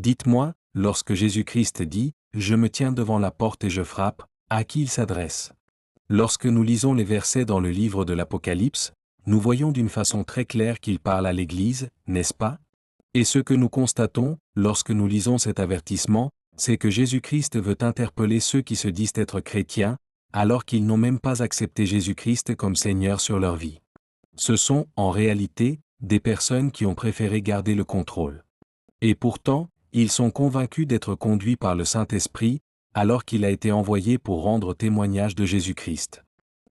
Dites-moi, lorsque Jésus-Christ dit « Je me tiens devant la porte et je frappe », à qui il s'adresse? Lorsque nous lisons les versets dans le livre de l'Apocalypse, nous voyons d'une façon très claire qu'il parle à l'Église, n'est-ce pas? Et ce que nous constatons, lorsque nous lisons cet avertissement, c'est que Jésus-Christ veut interpeller ceux qui se disent être chrétiens, alors qu'ils n'ont même pas accepté Jésus-Christ comme Seigneur sur leur vie. Ce sont, en réalité, des personnes qui ont préféré garder le contrôle. Et pourtant, ils sont convaincus d'être conduits par le Saint-Esprit, alors qu'il a été envoyé pour rendre témoignage de Jésus-Christ.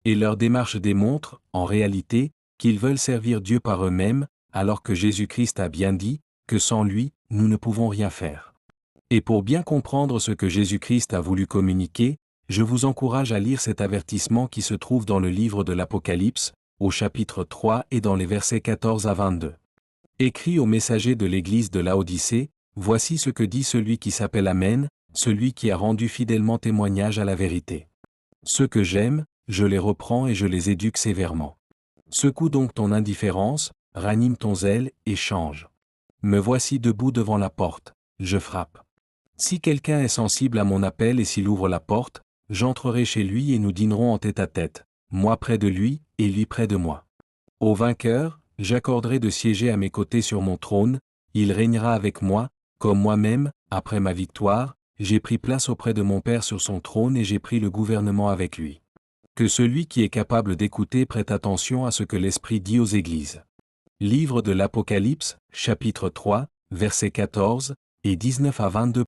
Et leur démarche démontre, en réalité, qu'ils veulent servir Dieu par eux-mêmes, alors que Jésus-Christ a bien dit que sans lui, nous ne pouvons rien faire. Et pour bien comprendre ce que Jésus-Christ a voulu communiquer, je vous encourage à lire cet avertissement qui se trouve dans le livre de l'Apocalypse, au chapitre 3 et dans les versets 14 à 22. Écrit au messager de l'église de Laodicée, voici ce que dit celui qui s'appelle Amen, celui qui a rendu fidèlement témoignage à la vérité. Ceux que j'aime, je les reprends et je les éduque sévèrement. Secoue donc ton indifférence, ranime ton zèle et change. Me voici debout devant la porte, je frappe. Si quelqu'un est sensible à mon appel et s'il ouvre la porte, j'entrerai chez lui et nous dînerons en tête-à-tête, moi près de lui et lui près de moi. Au vainqueur, j'accorderai de siéger à mes côtés sur mon trône, il régnera avec moi, comme moi-même, après ma victoire, j'ai pris place auprès de mon Père sur son trône et j'ai pris le gouvernement avec lui. Que celui qui est capable d'écouter prête attention à ce que l'Esprit dit aux églises. Livre de l'Apocalypse, chapitre 3, versets 14 et 19 à 22.